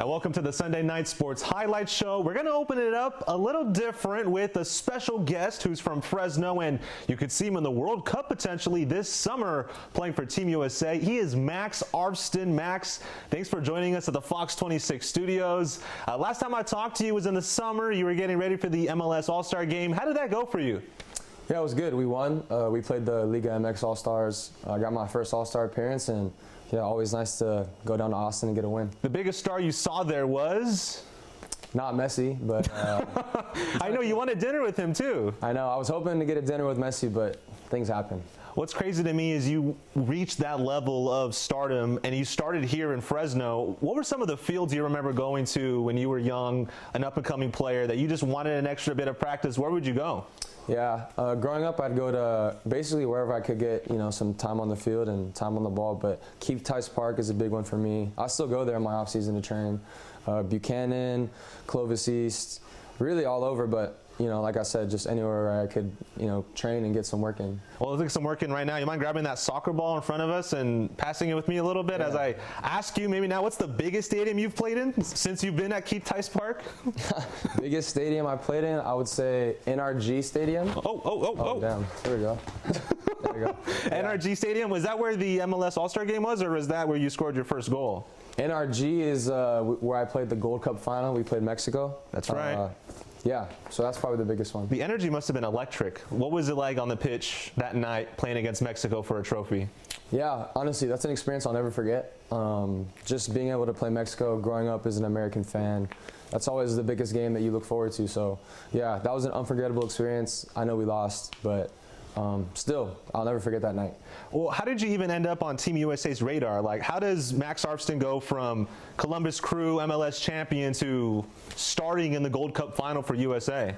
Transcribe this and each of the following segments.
And welcome to the Sunday Night Sports Highlight Show. We're going to open it up a little different with a special guest who's from Fresno, and you could see him in the World Cup potentially this summer playing for Team USA. He is Max Arfsten. Max, thanks for joining us at the Fox 26 studios. Last time I talked to you was in the summer. You were getting ready for the MLS All-Star Game. How did that go for you? Yeah, it was good. We won. We played the Liga MX All-Stars. I got my first All-Star appearance, and yeah, always nice to go down to Austin and get a win. The biggest star you saw there was? Not Messi, but I know you wanted dinner with him too. I know. I was hoping to get a dinner with Messi, but things happen. What's crazy to me is you reached that level of stardom and you started here in Fresno. What were some of the fields you remember going to when you were young, an up-and-coming player, that you just wanted an extra bit of practice? Where would you go? Yeah, growing up, I'd go to basically wherever I could get, some time on the field and time on the ball. But KMPH Park is a big one for me. I still go there in my off season to train. Buchanan, Clovis East, really all over. But like I said, just anywhere where I could, train and get some work in. Well, let's get some work in right now. You mind grabbing that soccer ball in front of us and passing it with me a little bit as I ask you maybe now, what's the biggest stadium you've played in since you've been at KMPH Park? Biggest stadium I played in, I would say NRG Stadium. Oh, damn. There we go. There we go. NRG Stadium, was that where the MLS All-Star Game was, or was that where you scored your first goal? NRG is where I played the Gold Cup final. We played Mexico. That's right. Yeah, so that's probably the biggest one. The energy must have been electric. What was it like on the pitch that night playing against Mexico for a trophy? Yeah, honestly, that's an experience I'll never forget. Just being able to play Mexico, growing up as an American fan, that's always the biggest game that you look forward to. So, yeah, that was an unforgettable experience. I know we lost, but still, I'll never forget that night. Well, how did you even end up on Team USA's radar? Like, how does Max Arfsten go from Columbus Crew MLS champion to starting in the Gold Cup final for USA?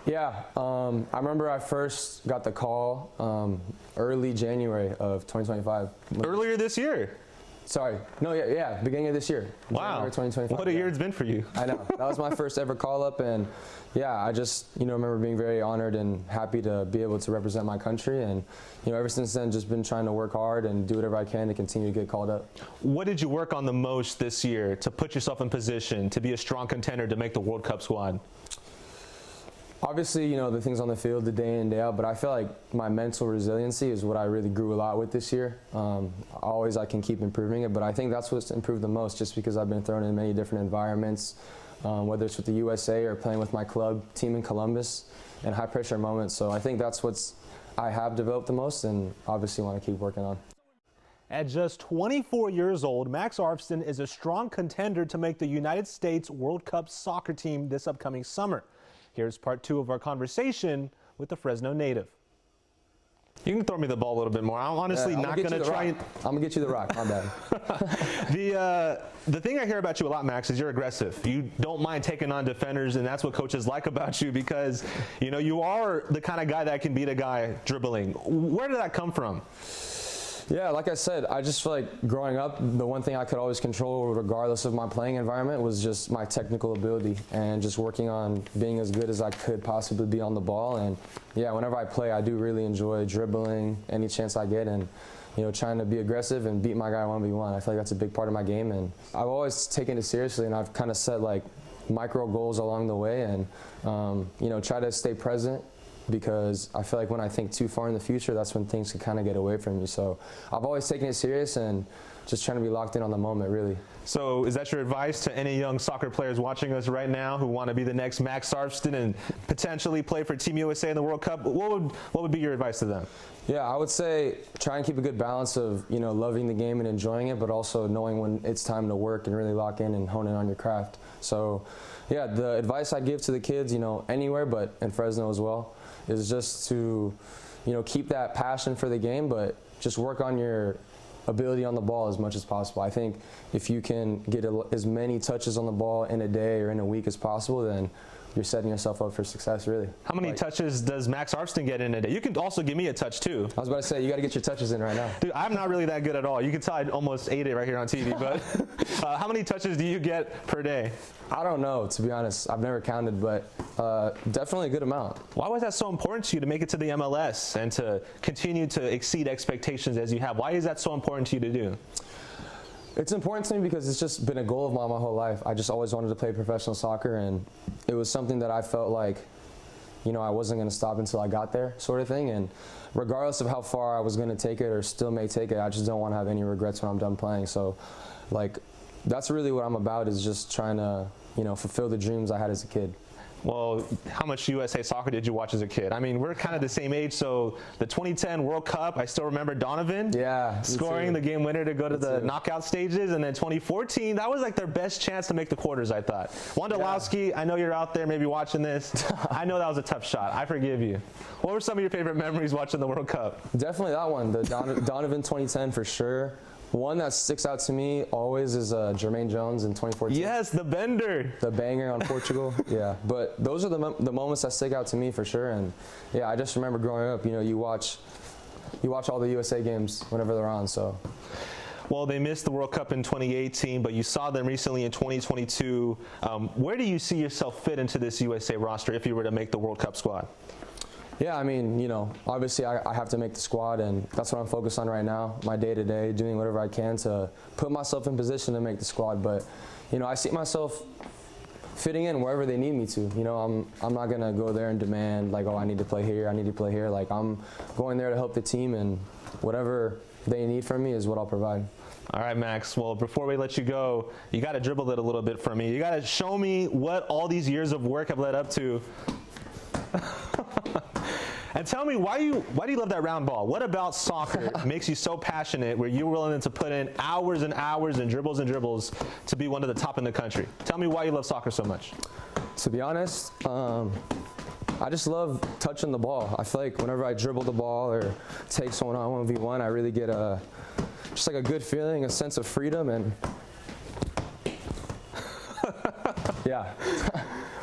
Yeah, I remember I first got the call early January of 2025. Earlier this year? Sorry. No, yeah, beginning of this year. Wow. January 2025. What a year it's been for you. I know. That was my first ever call-up, and yeah, I just, remember being very honored and happy to be able to represent my country, and, ever since then, just been trying to work hard and do whatever I can to continue to get called up. What did you work on the most this year to put yourself in position to be a strong contender to make the World Cup squad? Obviously, the things on the field, the day in, day out, but I feel like my mental resiliency is what I really grew a lot with this year. I can keep improving it, but I think that's what's improved the most, just because I've been thrown in many different environments, whether it's with the USA or playing with my club team in Columbus, and high-pressure moments. So I think that's what's I have developed the most, and obviously want to keep working on. At just 24 years old, Max Arfsten is a strong contender to make the United States World Cup soccer team this upcoming summer. Here's part 2 of our conversation with the Fresno native. You can throw me the ball a little bit more. I'm honestly not going to try. I'm going to get you the rock. My bad. The thing I hear about you a lot, Max, is you're aggressive. You don't mind taking on defenders, and that's what coaches like about you, because you are the kind of guy that can beat a guy dribbling. Where did that come from? Yeah, like I said, I just feel like growing up, the one thing I could always control regardless of my playing environment was just my technical ability, and just working on being as good as I could possibly be on the ball. And yeah, whenever I play, I do really enjoy dribbling any chance I get, and trying to be aggressive and beat my guy 1v1. I feel like that's a big part of my game, and I've always taken it seriously, and I've kind of set like micro goals along the way, and try to stay present, because I feel like when I think too far in the future, that's when things can kind of get away from you. So I've always taken it serious and just trying to be locked in on the moment, really. So is that your advice to any young soccer players watching us right now who want to be the next Max Arfsten and potentially play for Team USA in the World Cup? What would be your advice to them? Yeah, I would say try and keep a good balance of, loving the game and enjoying it, but also knowing when it's time to work and really lock in and hone in on your craft. So yeah, the advice I give to the kids, anywhere, but in Fresno as well, is just to, keep that passion for the game, but just work on your ability on the ball as much as possible. I think if you can get as many touches on the ball in a day or in a week as possible, then you're setting yourself up for success, really. How many touches does Max Arfsten get in a day? You can also give me a touch, too. I was about to say, you got to get your touches in right now. Dude, I'm not really that good at all. You can tell I almost ate it right here on TV, but how many touches do you get per day? I don't know, to be honest. I've never counted, but definitely a good amount. Why was that so important to you to make it to the MLS and to continue to exceed expectations as you have? Why is that so important to you to do? It's important to me because it's just been a goal of mine my whole life. I just always wanted to play professional soccer, and it was something that I felt like, you know, I wasn't going to stop until I got there, sort of thing. And regardless of how far I was going to take it or still may take it, I just don't want to have any regrets when I'm done playing. So, like, that's really what I'm about, is just trying to, you know, fulfill the dreams I had as a kid. Well, how much USA soccer did you watch as a kid? I mean, we're kind of the same age, so the 2010 World Cup, I still remember Donovan scoring the game winner to go to the knockout stages, and then 2014, that was like their best chance to make the quarters, I thought. Wondolowski, I know you're out there maybe watching this. I know that was a tough shot. I forgive you. What were some of your favorite memories watching the World Cup? Definitely that one, the Donovan 2010 for sure. One that sticks out to me always is Jermaine Jones in 2014. Yes, the bender. The banger on Portugal. Yeah, but those are the moments that stick out to me for sure. And yeah, I just remember growing up, you know, you watch all the USA games whenever they're on, so. Well, they missed the World Cup in 2018, but you saw them recently in 2022. Where do you see yourself fit into this USA roster if you were to make the World Cup squad? Yeah, I mean, you know, obviously I have to make the squad, and that's what I'm focused on right now, my day-to-day, doing whatever I can to put myself in position to make the squad. But, you know, I see myself fitting in wherever they need me to. You know, I'm not going to go there and demand, like, oh, I need to play here, I need to play here. Like, I'm going there to help the team, and whatever they need from me is what I'll provide. All right, Max. Well, before we let you go, you got to dribble it a little bit for me. You got to show me what all these years of work have led up to. And tell me, why do you love that round ball? What about soccer makes you so passionate where you're willing to put in hours and hours and dribbles to be one of the top in the country? Tell me why you love soccer so much. To be honest, I just love touching the ball. I feel like whenever I dribble the ball or take someone on 1v1, I really get just like a good feeling, a sense of freedom, and yeah.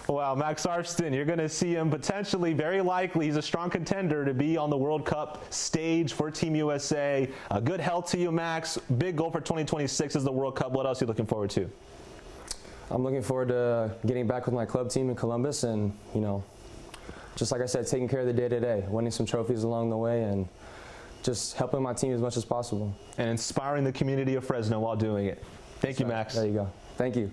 Wow, Max Arfsten, you're going to see him potentially, very likely, he's a strong contender to be on the World Cup stage for Team USA. Good health to you, Max. Big goal for 2026 is the World Cup. What else are you looking forward to? I'm looking forward to getting back with my club team in Columbus and, you know, just like I said, taking care of the day-to-day, winning some trophies along the way, and just helping my team as much as possible. And inspiring the community of Fresno while doing it. Thank you, Max. There you go. Thank you.